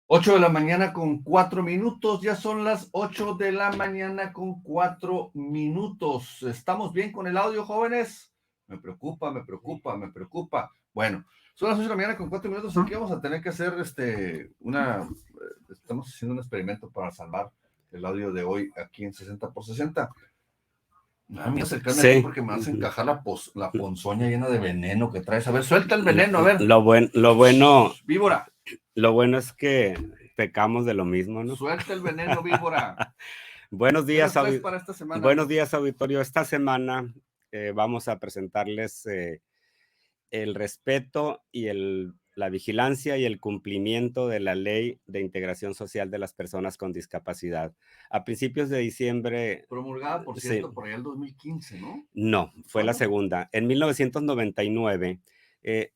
8 de la mañana con 4 minutos, ya son las 8 de la mañana con 4 minutos. ¿Estamos bien con el audio, jóvenes? Me preocupa, me preocupa, me preocupa. Bueno, son las 8 de la mañana con 4 minutos, así que vamos a tener que hacer estamos haciendo un experimento para salvar el audio de hoy aquí en 60 por 60. Me da miedo acercarme aquí porque me vas a encajar la ponzoña llena de veneno que traes. A ver, suelta el veneno, a ver. Lo bueno, víbora. Lo bueno es que pecamos de lo mismo, ¿no? Suelta el veneno, víbora. Buenos días, para esta semana, buenos días, auditorio. Esta semana vamos a presentarles el respeto y la vigilancia y el cumplimiento de la Ley de Integración Social de las Personas con Discapacidad. A principios de diciembre... Promulgada, por cierto, sí, por allá el 2015, ¿no? No, fue la segunda. En 1999,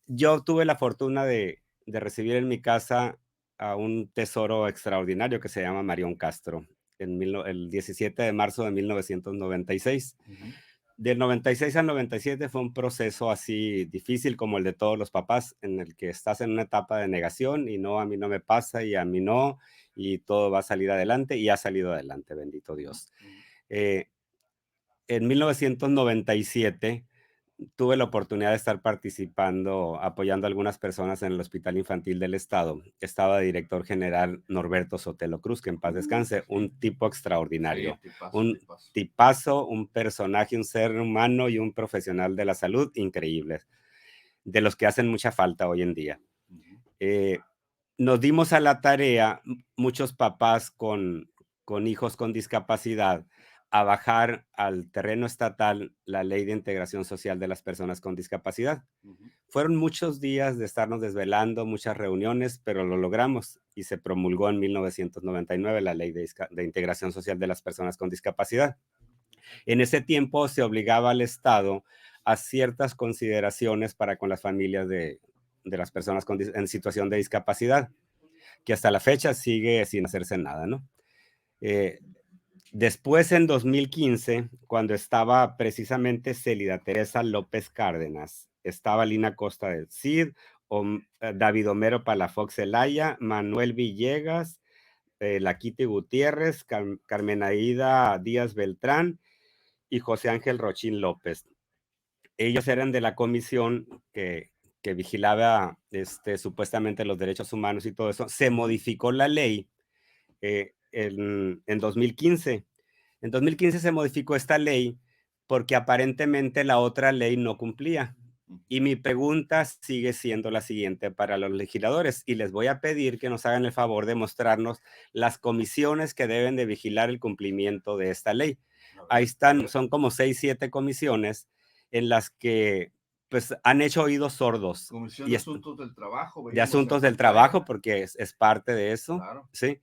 yo tuve la fortuna de recibir en mi casa a un tesoro extraordinario que se llama Marión Castro, el 17 de marzo de 1996. Del 96 al 97 fue un proceso así difícil como el de todos los papás, en el que estás en una etapa de negación y no, a mí no me pasa y a mí no, y todo va a salir adelante y ha salido adelante, bendito Dios. En 1997 tuve la oportunidad de estar participando, apoyando a algunas personas en el Hospital Infantil del Estado. Estaba de director general Norberto Sotelo Cruz, que en paz descanse, un tipo extraordinario, sí, un tipazo, un personaje, un ser humano y un profesional de la salud increíble, de los que hacen mucha falta hoy en día. Nos dimos a la tarea, muchos papás con hijos con discapacidad, a bajar al terreno estatal la Ley de Integración Social de las Personas con Discapacidad. Fueron muchos días de estarnos desvelando, muchas reuniones, pero lo logramos y se promulgó en 1999 la Ley de Integración Social de las Personas con Discapacidad. En ese tiempo se obligaba al Estado a ciertas consideraciones para con las familias de las personas en situación de discapacidad, que hasta la fecha sigue sin hacerse nada, ¿no? Después, en 2015, cuando estaba precisamente Célida Teresa López Cárdenas, estaba Lina Costa del Cid, David Homero Palafox Zelaya, Manuel Villegas, Laquiti Gutiérrez, Carmen Aida Díaz Beltrán y José Ángel Rochín López. Ellos eran de la comisión que vigilaba supuestamente los derechos humanos y todo eso. Se modificó la ley en 2015. En 2015 se modificó esta ley porque aparentemente la otra ley no cumplía. Y mi pregunta sigue siendo la siguiente para los legisladores, y les voy a pedir que nos hagan el favor de mostrarnos las comisiones que deben de vigilar el cumplimiento de esta ley. Ahí están, son como 6, 7 comisiones en las que pues han hecho oídos sordos. Comisión de Asuntos del Trabajo. De Asuntos del Trabajo, porque es parte de eso. Claro. Sí.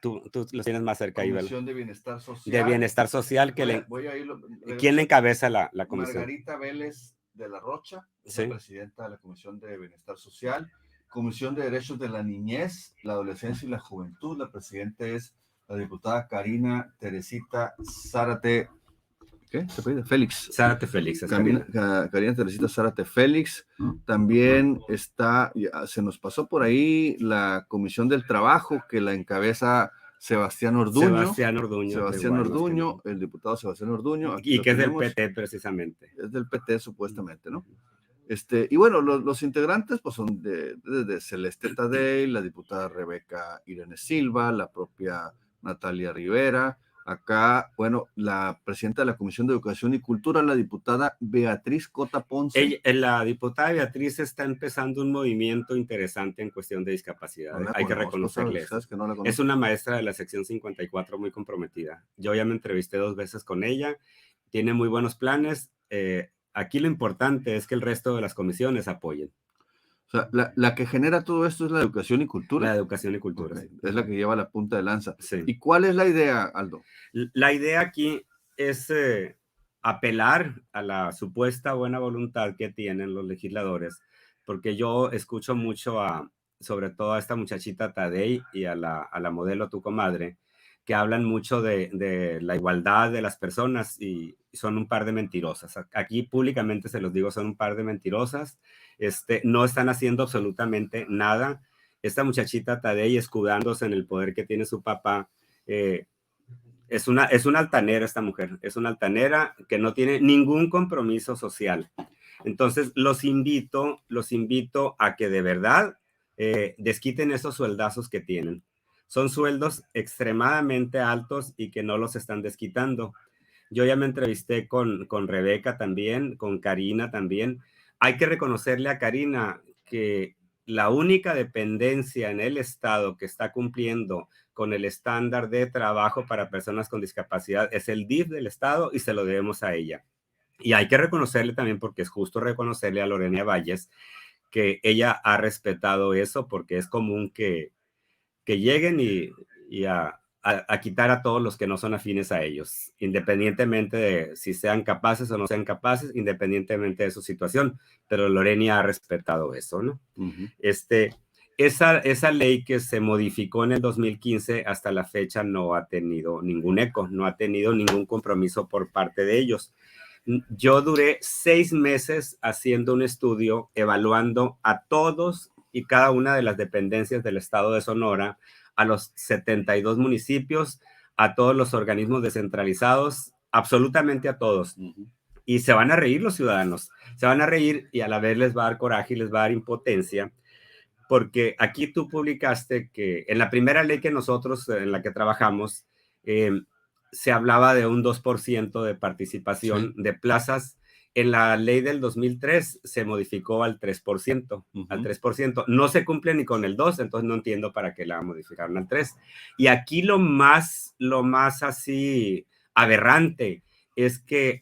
Tú los tienes más cerca. Comisión de Bienestar Social. De Bienestar Social. ¿Quién le encabeza la comisión? Margarita Vélez de la Rocha, es la presidenta de la Comisión de Bienestar Social. Comisión de Derechos de la Niñez, la Adolescencia y la Juventud. La presidenta es la diputada Karina Teresita Zárate. ¿Qué? ¿Se pide? Félix. Zárate Félix. Karina Teresita Zárate Félix. También está, se nos pasó por ahí la Comisión del Trabajo, que la encabeza Sebastián Orduño. Sebastián Orduño, el diputado Sebastián Orduño. Y que es del PT, precisamente. Es del PT, supuestamente, ¿no? Y bueno, los integrantes pues son de Celeste Tadei, la diputada Rebeca Irene Silva, la propia Natalia Rivera. Acá, bueno, la presidenta de la Comisión de Educación y Cultura, la diputada Beatriz Cota Ponce. La diputada Beatriz está empezando un movimiento interesante en cuestión de discapacidad. Hay que reconocerle eso. Es una maestra de la sección 54 muy comprometida. Yo ya me entrevisté 2 veces con ella. Tiene muy buenos planes. Aquí lo importante es que el resto de las comisiones apoyen. O sea, la que genera todo esto es la Educación y Cultura. La Educación y Cultura. Okay. Sí. Es la que lleva la punta de lanza. Sí. ¿Y cuál es la idea, Aldo? La idea aquí es apelar a la supuesta buena voluntad que tienen los legisladores, porque yo escucho mucho sobre todo a esta muchachita Tadei y a la modelo tu comadre, que hablan mucho de la igualdad de las personas y son un par de mentirosas. Aquí públicamente se los digo, son un par de mentirosas. No están haciendo absolutamente nada. esta muchachita Tadei, escudándose en el poder que tiene su papá, es una altanera esta mujer, es una altanera que no tiene ningún compromiso social. Entonces los invito a que de verdad desquiten esos sueldazos que tienen. Son sueldos extremadamente altos y que no los están desquitando. Yo ya me entrevisté con Rebeca también, con Karina también. Hay que reconocerle a Karina que la única dependencia en el Estado que está cumpliendo con el estándar de trabajo para personas con discapacidad es el DIF del Estado y se lo debemos a ella. Y hay que reconocerle también, porque es justo reconocerle a Lorena Valles, que ella ha respetado eso, porque es común que lleguen y a quitar a todos los que no son afines a ellos, independientemente de si sean capaces o no sean capaces, independientemente de su situación, pero Lorena ha respetado eso, ¿no? Esa ley que se modificó en el 2015 hasta la fecha no ha tenido ningún eco, no ha tenido ningún compromiso por parte de ellos. Yo duré 6 meses haciendo un estudio evaluando a todos y cada una de las dependencias del estado de Sonora, a los 72 municipios, a todos los organismos descentralizados, absolutamente a todos. Y se van a reír los ciudadanos, se van a reír y a la vez les va a dar coraje y les va a dar impotencia, porque aquí tú publicaste que en la primera ley que nosotros, en la que trabajamos, se hablaba de un 2% de participación de plazas. En la ley del 2003 se modificó al 3%, al 3%. No se cumple ni con el 2, entonces no entiendo para qué la modificaron al 3. Y aquí lo más así aberrante es que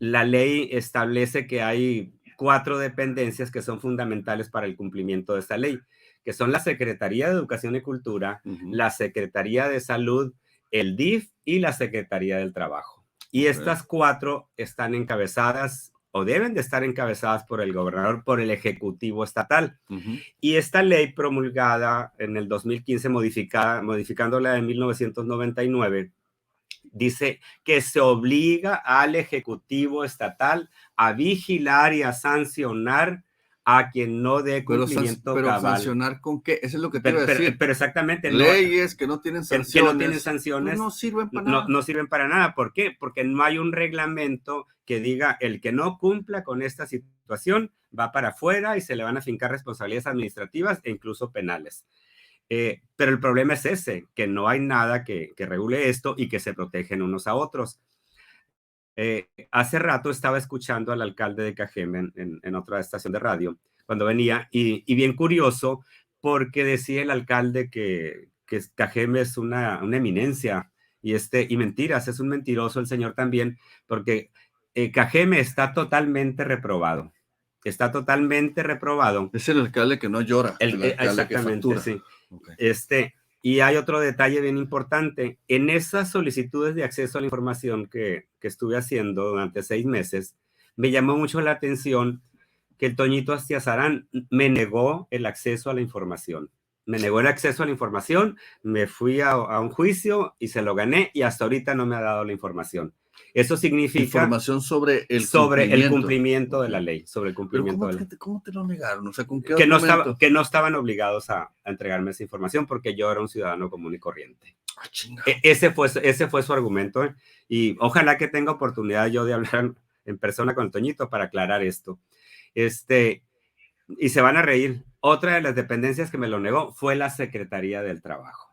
la ley establece que hay 4 dependencias que son fundamentales para el cumplimiento de esta ley, que son la Secretaría de Educación y Cultura, la Secretaría de Salud, el DIF y la Secretaría del Trabajo. Y estas 4 están encabezadas o deben de estar encabezadas por el gobernador, por el Ejecutivo Estatal. Y esta ley promulgada en el 2015, modificándola en 1999, dice que se obliga al Ejecutivo Estatal a vigilar y a sancionar a quien no dé cumplimiento pero cabal. ¿sancionar con qué? Eso es lo que te iba a decir. Pero exactamente. Leyes que no tienen sanciones. Que no tienen sanciones. No sirven para nada. No sirven para nada. ¿Por qué? Porque no hay un reglamento que diga el que no cumpla con esta situación va para afuera y se le van a fincar responsabilidades administrativas e incluso penales. Pero el problema es ese, que no hay nada que regule esto y que se protegen unos a otros. Hace rato estaba escuchando al alcalde de Cajeme en otra estación de radio cuando venía y bien curioso porque decía el alcalde que Cajeme es una eminencia y mentiras, es un mentiroso el señor también, porque Cajeme está totalmente reprobado. Está totalmente reprobado. Es el alcalde que no llora. El alcalde que factura. Sí. Okay. Y hay otro detalle bien importante. En esas solicitudes de acceso a la información que estuve haciendo durante 6 meses, me llamó mucho la atención que el Toñito Astiazarán me negó el acceso a la información. Me negó el acceso a la información, me fui a un juicio y se lo gané y hasta ahorita no me ha dado la información. Eso significa... Información sobre el cumplimiento de la ley, sobre el cumplimiento de la ley. ¿Cómo te lo negaron? O sea, ¿con qué argumento? Que no estaban obligados a entregarme esa información porque yo era un ciudadano común y corriente. Ese fue su argumento. Y ojalá que tenga oportunidad yo de hablar en persona con Toñito para aclarar esto. Y se van a reír. Otra de las dependencias que me lo negó fue la Secretaría del Trabajo.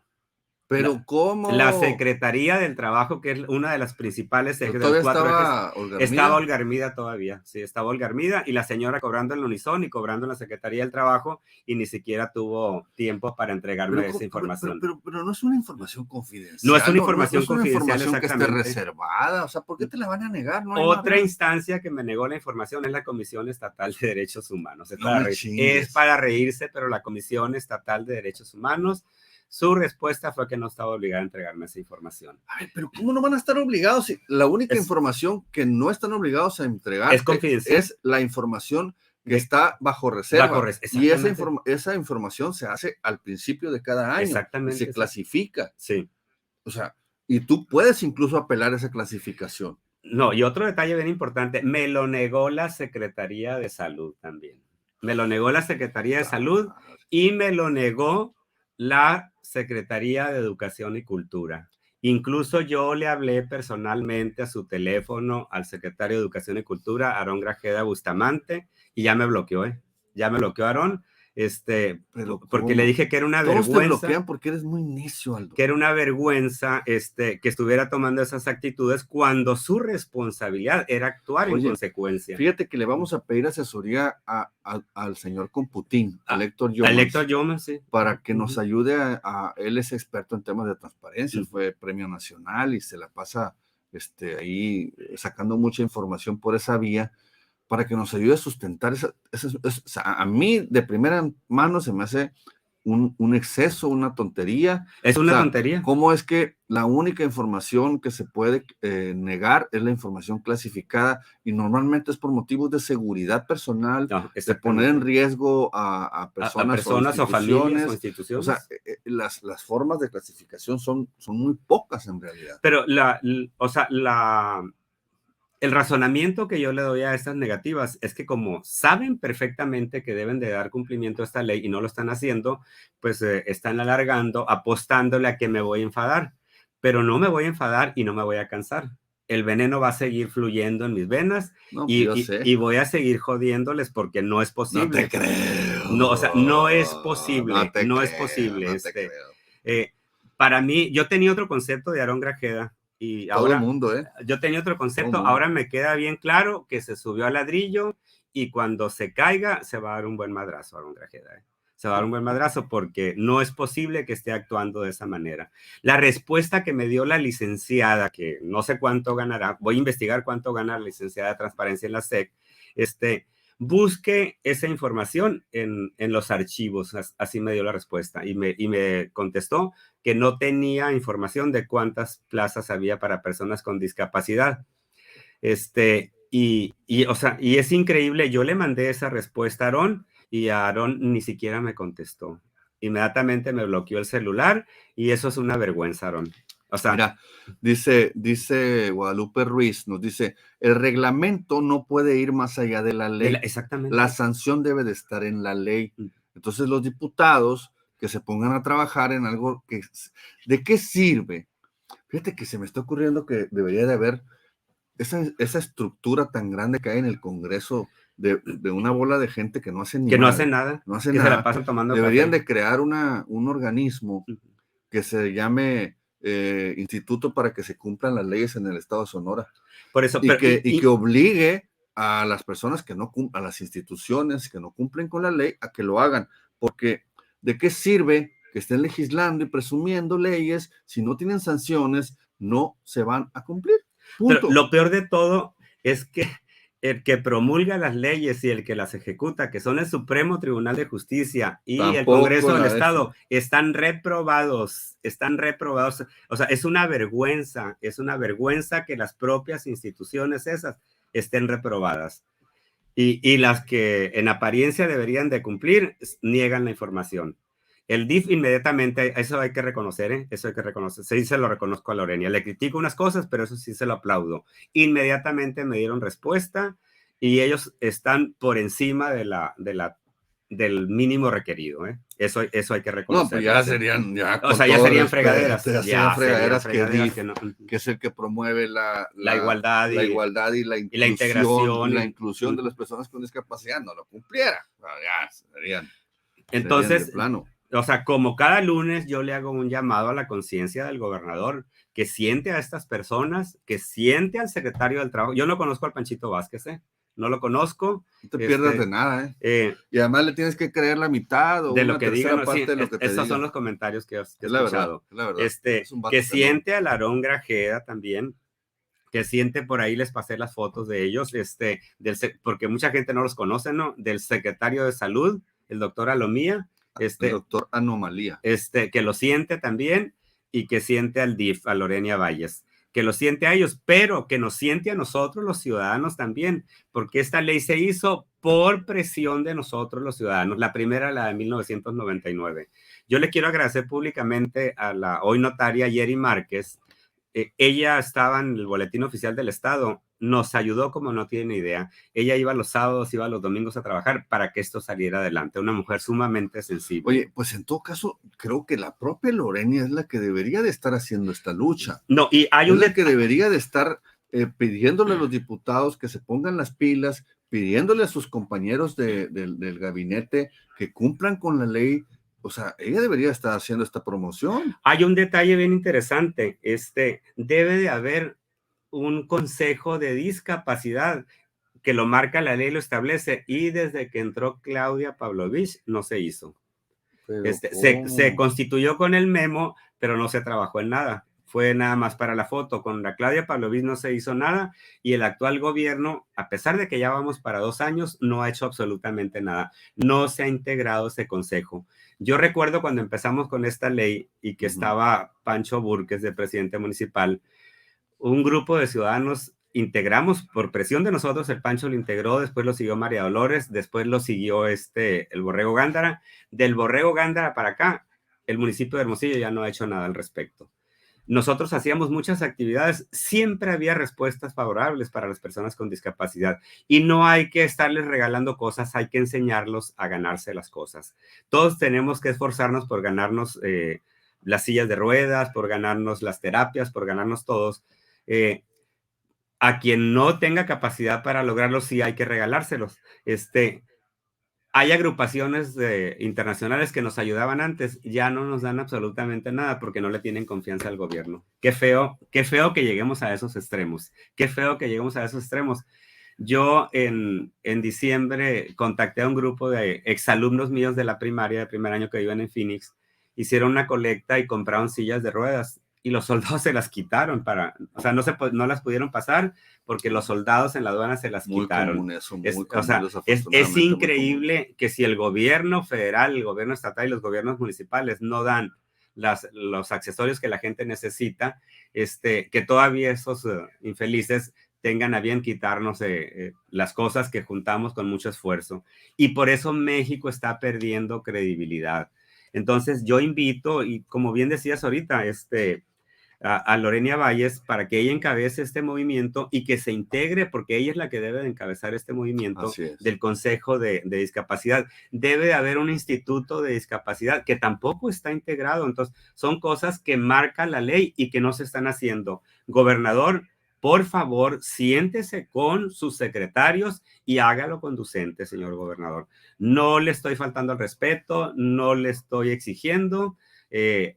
Pero ¿cómo? La Secretaría del Trabajo, que es una de las principales ejes de los 4 ejes, estaba Olga Hermida todavía. Sí, estaba Olga Hermida y la señora cobrando en la Unison y cobrando en la Secretaría del Trabajo y ni siquiera tuvo tiempo para entregarme esa información. Pero no es una información confidencial. No es una información confidencial, no es una información que esté reservada. O sea, ¿por qué te la van a negar? No Otra instancia que me negó la información es la Comisión Estatal de Derechos Humanos. Es para reírse, pero la Comisión Estatal de Derechos Humanos, su respuesta fue que no estaba obligada a entregarme esa información. A ver, pero ¿cómo no van a estar obligados? Si la única información que no están obligados a entregar es confidencial. Es la información que está bajo reserva. Y esa información se hace al principio de cada año. Exactamente. Y se clasifica. Sí. O sea, y tú puedes incluso apelar a esa clasificación. No, y otro detalle bien importante, me lo negó la Secretaría de Salud también. Me lo negó la Secretaría de Salud y me lo negó la Secretaría de Educación y Cultura. Incluso yo le hablé personalmente a su teléfono al secretario de Educación y Cultura, Aarón Grajeda Bustamante, y ya me bloqueó, ¿eh? Ya me bloqueó Aarón, Pero porque le dije que era una todos te vergüenza. bloquean porque eres muy necio, Aldo. Que era una vergüenza que estuviera tomando esas actitudes cuando su responsabilidad era actuar en consecuencia. Fíjate que le vamos a pedir asesoría al señor Computín, a Héctor Yomans. A Héctor Yomans, sí. Para que nos ayude él es experto en temas de transparencia, fue premio nacional y se la pasa ahí sacando mucha información por esa vía, para que nos ayude a sustentar a mí de primera mano se me hace un exceso, una tontería. Es una tontería. ¿Cómo es que la única información que se puede negar es la información clasificada y normalmente es por motivos de seguridad personal, de poner en riesgo a personas o familias o instituciones? O sea, las formas de clasificación son muy pocas en realidad. Pero el razonamiento que yo le doy a estas negativas es que como saben perfectamente que deben de dar cumplimiento a esta ley y no lo están haciendo, pues están alargando, apostándole a que me voy a enfadar. Pero no me voy a enfadar y no me voy a cansar. El veneno va a seguir fluyendo en mis venas y voy a seguir jodiéndoles porque no es posible. No te creo. No, o sea, no es posible. No es posible. Para mí, yo tenía otro concepto de Aarón Grajeda. Y ahora, todo el mundo, yo tenía otro concepto, ahora me queda bien claro que se subió al ladrillo y cuando se caiga se va a dar un buen madrazo a Aarón Grajeda. Se va a dar un buen madrazo porque no es posible que esté actuando de esa manera. La respuesta que me dio la licenciada, que no sé cuánto ganará, voy a investigar cuánto gana la licenciada de Transparencia en la SEC, busque esa información en los archivos, así me dio la respuesta y me contestó que no tenía información de cuántas plazas había para personas con discapacidad. Y es increíble, yo le mandé esa respuesta a Aarón y a Aarón ni siquiera me contestó. Inmediatamente me bloqueó el celular y eso es una vergüenza, Aarón. O sea, mira, dice Guadalupe Ruiz, nos dice, el reglamento no puede ir más allá de la ley. Exactamente. La sanción debe de estar en la ley. Entonces los diputados que se pongan a trabajar en algo ¿de qué sirve? Fíjate que se me está ocurriendo que debería de haber esa estructura tan grande que hay en el Congreso de una bola de gente que no hace ni que nada. No hace nada. No hace que nada. Se la pasan tomando Deberían café. de crear un organismo que se llame Instituto para que se cumplan las leyes en el estado de Sonora. Por eso, que obligue a las personas que no cumplen, a las instituciones que no cumplen con la ley, a que lo hagan. Porque ¿de qué sirve que estén legislando y presumiendo leyes si no tienen sanciones? No se van a cumplir. Punto. Pero lo peor de todo es que el que promulga las leyes y el que las ejecuta, que son el Supremo Tribunal de Justicia y el Congreso del Estado, están reprobados. O sea, es una vergüenza que las propias instituciones esas estén reprobadas. Y las que en apariencia deberían de cumplir, niegan la información. El DIF inmediatamente, eso hay que reconocer, eso hay que reconocer, sí se lo reconozco a Lorenia, le critico unas cosas, pero eso sí se lo aplaudo. Inmediatamente me dieron respuesta y ellos están por encima del mínimo requerido, ¿eh? Eso hay que reconocer. No, pues ya serían, o sea, ya serían fregaderas. Ya serían fregaderas que es el que promueve la igualdad y la integración y la inclusión de las personas con discapacidad, no lo cumpliera. Ya serían. Entonces, de plano. O sea, como cada lunes yo le hago un llamado a la conciencia del gobernador, que siente a estas personas, que siente al secretario del Trabajo. Yo no conozco al Panchito Vázquez, no lo conozco. No te pierdas de nada, y además le tienes que creer la mitad o de lo que digan. Parte de lo que te estos digan. Son los comentarios que he escuchado. La verdad. Que siente al Aarón Grajeda también, que siente por ahí, les pasé las fotos de ellos, porque mucha gente no los conoce, ¿no? Del secretario de Salud, el doctor Alomía, el doctor Anomalía. Que lo siente también y que siente al DIF, a Lorenia Valles, que lo siente a ellos, pero que nos siente a nosotros los ciudadanos también, porque esta ley se hizo por presión de nosotros los ciudadanos. La primera, la de 1999. Yo le quiero agradecer públicamente a la hoy notaria Yeri Márquez, ella estaba en el boletín oficial del Estado, nos ayudó como no tiene idea. Ella iba los sábados, iba los domingos a trabajar para que esto saliera adelante. Una mujer sumamente sensible. Oye, pues en todo caso, creo que la propia Lorena es la que debería de estar haciendo esta lucha. No, y hay es la que debería de estar pidiéndole a los diputados que se pongan las pilas, pidiéndole a sus compañeros del gabinete que cumplan con la ley. O sea, ella debería estar haciendo esta promoción. Hay un detalle bien interesante. Debe de haber un consejo de discapacidad que lo marca la ley, lo establece, y desde que entró Claudia Pavlovich no se hizo. Se constituyó con el memo, pero no se trabajó en nada. Fue nada más para la foto. Con la Claudia Pavlovich no se hizo nada y el actual gobierno, a pesar de que ya vamos para 2 años, no ha hecho absolutamente nada. No se ha integrado ese consejo. Yo recuerdo cuando empezamos con esta ley y que estaba Pancho Burques de presidente municipal, un grupo de ciudadanos integramos por presión de nosotros, el Pancho lo integró, después lo siguió María Dolores, después lo siguió el Borrego Gándara. Del Borrego Gándara para acá, el municipio de Hermosillo ya no ha hecho nada al respecto. Nosotros hacíamos muchas actividades, siempre había respuestas favorables para las personas con discapacidad y no hay que estarles regalando cosas, hay que enseñarlos a ganarse las cosas. Todos tenemos que esforzarnos por ganarnos las sillas de ruedas, por ganarnos las terapias, por ganarnos todos. A quien no tenga capacidad para lograrlo, sí hay que regalárselos. Hay agrupaciones internacionales que nos ayudaban antes, ya no nos dan absolutamente nada porque no le tienen confianza al gobierno. Qué feo que lleguemos a esos extremos. Qué feo que lleguemos a esos extremos. Yo en diciembre contacté a un grupo de exalumnos míos de la primaria, de primer año que viven en Phoenix, hicieron una colecta y compraron sillas de ruedas y los soldados se las quitaron o sea, no las pudieron pasar porque los soldados en la aduana se las quitaron. Es increíble que si el gobierno federal, el gobierno estatal y los gobiernos municipales no dan los accesorios que la gente necesita, que todavía esos infelices tengan a bien quitarnos las cosas que juntamos con mucho esfuerzo. Y por eso México está perdiendo credibilidad. Entonces yo invito, y como bien decías ahorita, a Lorena Valles para que ella encabece este movimiento y que se integre, porque ella es la que debe de encabezar este movimiento del Consejo de Discapacidad. Debe de haber un instituto de discapacidad que tampoco está integrado. Entonces, son cosas que marca la ley y que no se están haciendo. Gobernador, por favor, siéntese con sus secretarios y hágalo conducente, señor gobernador. No le estoy faltando al respeto, no le estoy exigiendo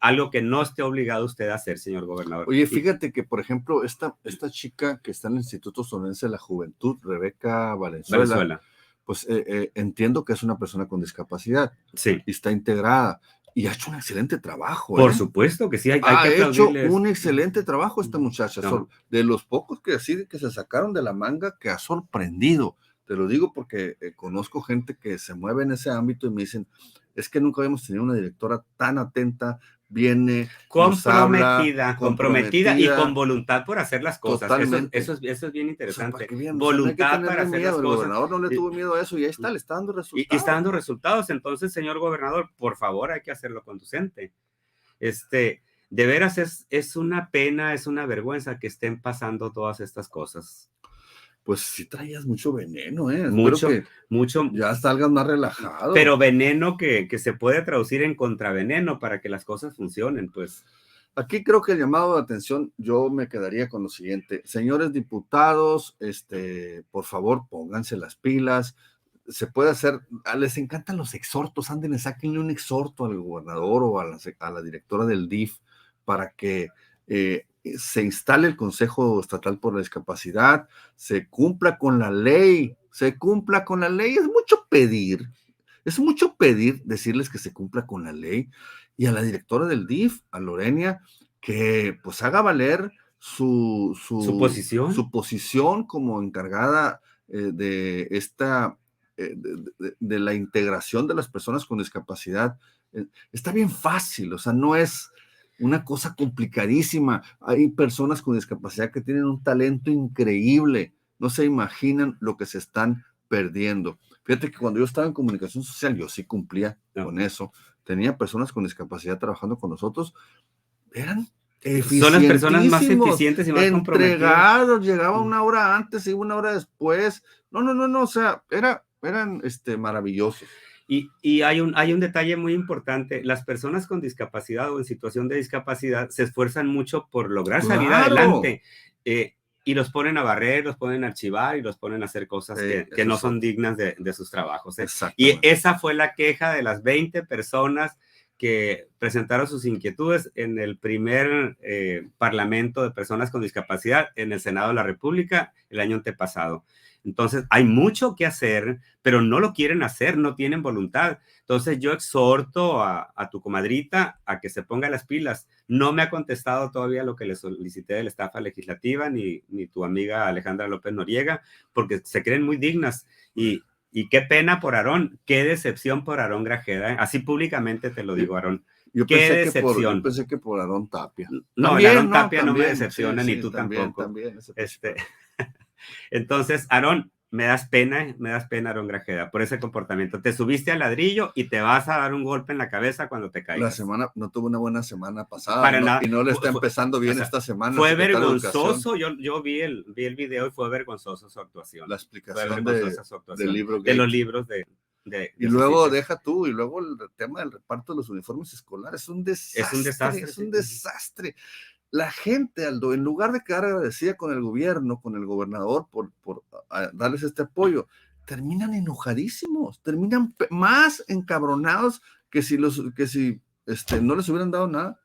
algo que no esté obligado usted a hacer, señor gobernador. Oye, fíjate que, por ejemplo, esta chica que está en el Instituto Sonorense de la Juventud, Rebeca Valenzuela, pues entiendo que es una persona con discapacidad. Sí. Y está integrada. Y ha hecho un excelente trabajo. Por supuesto que sí, hay que aplaudirles. Ha hecho un excelente trabajo esta muchacha. No. De los pocos que se sacaron de la manga, que ha sorprendido. Te lo digo porque conozco gente que se mueve en ese ámbito y me dicen, es que nunca habíamos tenido una directora tan atenta, viene, comprometida y con voluntad por hacer las cosas. Eso es bien interesante. O sea, voluntad no para hacer miedo. las cosas. El gobernador no le tuvo miedo a eso y ahí está, le está dando resultados. Y está dando resultados. Entonces, señor gobernador, por favor, hay que hacerlo conducente. De veras es una pena, es una vergüenza que estén pasando todas estas cosas. Pues sí traías mucho veneno, mucho. Ya salgas más relajado. Pero veneno que se puede traducir en contraveneno para que las cosas funcionen, pues. Aquí creo que el llamado de atención, yo me quedaría con lo siguiente. Señores diputados, por favor, pónganse las pilas. Se puede hacer, les encantan los exhortos, anden, sáquenle un exhorto al gobernador o a la directora del DIF para que se instale el Consejo Estatal por la Discapacidad, se cumpla con la ley, es mucho pedir decirles que se cumpla con la ley, y a la directora del DIF, a Lorena, que pues haga valer su posición como encargada de esta, de la integración de las personas con discapacidad. Está bien fácil, o sea, no es una cosa complicadísima. Hay personas con discapacidad que tienen un talento increíble, no se imaginan lo que se están perdiendo. Fíjate que cuando yo estaba en comunicación social, yo sí cumplía con eso. Tenía personas con discapacidad trabajando con nosotros, eran Son las personas más eficientísimos, eficientes y más comprometidas. entregados, llegaba una hora antes, iba una hora después. No, o sea, eran maravillosos. Y hay un detalle muy importante. Las personas con discapacidad o en situación de discapacidad se esfuerzan mucho por lograr salir ¡Claro! adelante. Y los ponen a barrer, los ponen a archivar y los ponen a hacer cosas que no son dignas de sus trabajos. Y esa fue la queja de las 20 personas que presentaron sus inquietudes en el primer Parlamento de Personas con Discapacidad en el Senado de la República el año antepasado. Entonces, hay mucho que hacer, pero no lo quieren hacer, no tienen voluntad. Entonces, yo exhorto a tu comadrita a que se ponga las pilas. No me ha contestado todavía lo que le solicité de la estafa legislativa, ni tu amiga Alejandra López Noriega, porque se creen muy dignas. Y qué pena por Aarón, qué decepción por Aarón Grajeda. Así públicamente te lo digo, Aarón. Qué decepción. Yo pensé que por Aarón Tapia. No, también, Aarón Tapia no me decepciona, ni tú tampoco. También, Entonces, Aarón, me das pena, Aarón Grajeda, por ese comportamiento. Te subiste al ladrillo y te vas a dar un golpe en la cabeza cuando te caigas. No tuvo una buena semana pasada, y no le está empezando bien esta semana. Fue vergonzoso, yo vi el video y fue vergonzoso su actuación. La explicación del libro de los libros y luego y luego el tema del reparto de los uniformes escolares, es un desastre. La gente, Aldo, en lugar de quedar agradecida con el gobierno, con el gobernador por darles este apoyo, terminan enojadísimos, terminan más encabronados que si no les hubieran dado nada.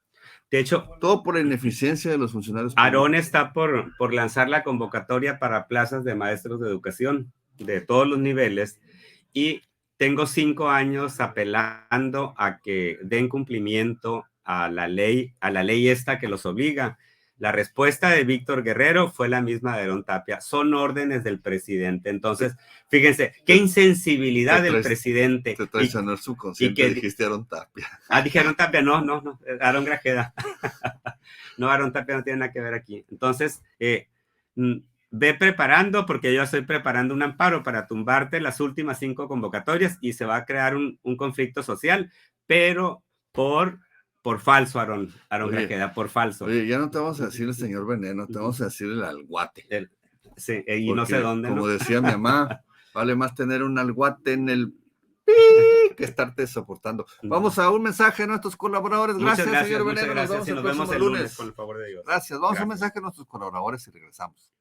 De hecho, todo por la ineficiencia de los funcionarios públicos. Aarón está por lanzar la convocatoria para plazas de maestros de educación de todos los niveles, y tengo 5 años apelando a que den cumplimiento a la ley esta que los obliga. La respuesta de Víctor Guerrero fue la misma de Aarón Tapia. Son órdenes del presidente. Entonces, fíjense, qué insensibilidad del presidente. Te traicionó el subconsciente, dijiste Aarón Tapia. Dije Aarón Tapia, no, Aarón Grajeda. No, Aarón Tapia no tiene nada que ver aquí. Entonces, ve preparando, porque yo estoy preparando un amparo para tumbarte las últimas 5 convocatorias y se va a crear un conflicto social, pero por falso, Aarón Grajeda, por falso. Oye, ya no te vamos a decir el señor Veneno, te vamos a decir el alguate. Sí, y no sé dónde. Como decía mi mamá, vale más tener un alguate en el que estarte soportando. Vamos a un mensaje a nuestros colaboradores. Gracias, señor Veneno. Nos vemos el lunes, con el favor de Dios. Gracias. Vamos a un mensaje a nuestros colaboradores y regresamos.